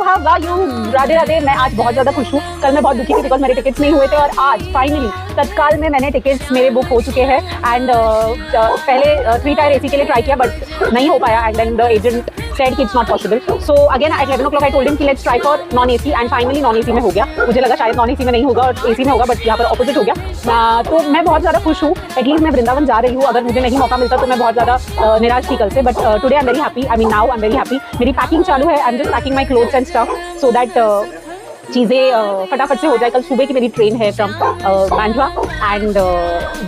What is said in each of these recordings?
How are you? Radhe Radhe. मैं आज बहुत ज़्यादा खुश हूँ। कल मैं बहुत दुखी थी बिकॉज मेरे टिकट्स नहीं हुए थे और आज फाइनली तत्काल में मैंने टिकट्स मेरे बुक हो चुके हैं। एंड पहले 3 टायर AC के लिए ट्राई किया बट नहीं हो पाया and then the agent said कि it's not possible. So again at 11 o'clock I told him कि let's try for non-AC and finally non-AC में हो गया। मुझे लगा शायद non-AC में नहीं होगा और AC में होगा बट यहाँ पर ऑपोजिट हो गया। तो मैं बहुत ज़्यादा खुश हूँ। एटलीस्ट मैं वृंदावन जा रही हूँ। अगर मुझे नहीं मौका मिलता तो मैं बहुत ज़्यादा निराश थी कल से but today I am very happy. I mean now I am very happy. मेरी पैकिंग चालू है। I am just packing my clothes and stuff so that चीज़ें फटाफट से हो जाए। कल सुबह की मेरी ट्रेन है फ्रॉम बांद्रा एंड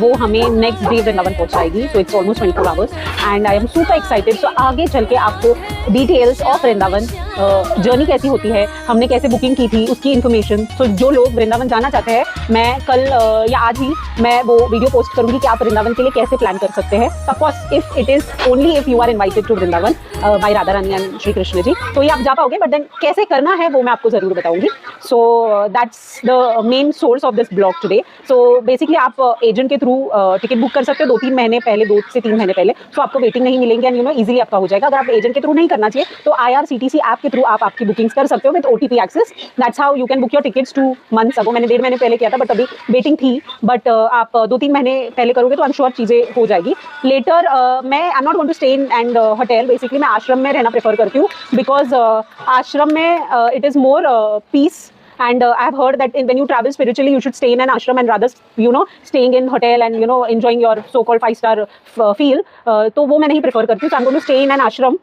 वो हमें नेक्स्ट डे वृंदावन पहुंचाएगी। So it's almost 24 hours and I am super excited. So आगे चल के आपको डिटेल्स ऑफ वृंदावन जर्नी कैसी होती है, हमने कैसे बुकिंग की थी, उसकी इन्फॉर्मेशन। सो जो लोग वृंदावन जाना चाहते हैं मैं कल या आज ही मैं वो वीडियो पोस्ट करूँगी कि आप वृंदावन के लिए कैसे प्लान कर सकते हैं। Of course if it is only if you are invited to Vrindavan by Radha Rani and Shri Krishna ji, तो ये आप जा पाओगे बट देन कैसे करना है वो मैं आपको ज़रूर बताऊँगी। So that's the main source of this blog today. So basically आप एजेंट के थ्रू टिकट बुक कर सकते हो 2-3 महीने पहले, 2 से 3 महीने पहले। तो आपको वेटिंग नहीं मिलेंगे एंड यू नो इजीली आपका हो जाएगा। अगर आप एजेंट के थ्रू नहीं करना चाहिए तो IRCTC ऐप के थ्रू आप आपकी बुकिंग्स कर सकते हो with OTP access. That's how you can book your tickets 2 months ago. मैंने 1.5 महीने पहले किया था बट अभी वेटिंग थी बट आप 2-3 महीने पहले करोगे तो आई एम श्योर चीज़ें हो जाएगी। लेटर मैं I am not going to stay in and hotel. Basically मैं आश्रम में रहना प्रेफर करती हूँ बिकॉज आश्रम में it is more peace. And I have heard that when you travel spiritually, you should stay in an ashram and rather, you know, staying in hotel and, you know, enjoying your so-called 5-star feel. तो वो मैं नहीं prefer करती हूँ. So I'm going to stay in an ashram.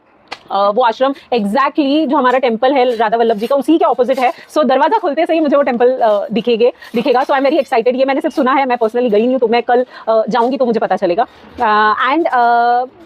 वो आश्रम exactly जो हमारा टेम्पल है राधा वल्लभ जी का उसी के ऑपोजिट है। सो दरवाजा खुलते से ही मुझे वो टेम्पल दिखेगा। सो आई एम वेरी एक्साइटेड। ये मैंने सिर्फ सुना है, मैं पर्सनली गई नहीं हूँ तो मैं कल जाऊँगी तो मुझे पता चलेगा। And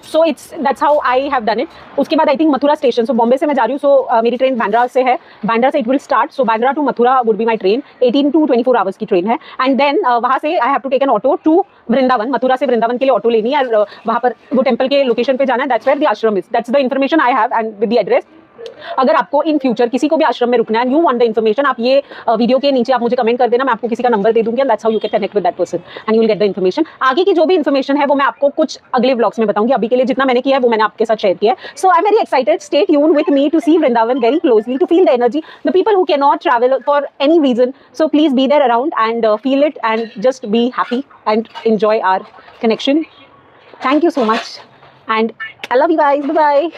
so it's that's how I have done it. उसके बाद आई थिंक मथुरा स्टेशन, सो बॉम्बे से मैं जा रही हूँ। सो मेरी ट्रेन बांद्रा से है, बांद्रा से it will start. So Bandra to Mathura would be my train. 18 to 24 hours की ट्रेन है एंड देन वहाँ से I have to take an auto to Vrindavan. Mathura से वृंदावन के लिए ऑटो लेनी है और वहाँ पर वो टेम्पल के लोकेशन पे जाना है। दैट्स वेयर द आश्रम is. That's the information I have and with the address. अगर आपको इन फ्यूचर किसी को भी आश्रम में रुकना है and you want the information, आप ये वीडियो के नीचे आप मुझे कमेंट कर देना, मैं आपको किसी का नंबर दे दूंगी and that's how you can connect with that person and you will get the information. आगे की जो भी इन्फॉर्मेशन है वो मैं आपको कुछ अगले व्लॉग्स में बताऊंगी। अभी के लिए जितना मैंने किया है वो मैंने आपके साथ शेयर किया है। So I am very excited. Stay tune with me to see Vrindavan very closely, to feel the energy, the people who can not travel for any reason. So please be there around and feel it and just be happy and enjoy our connection. Thank you so much and I love you guys. Bye bye.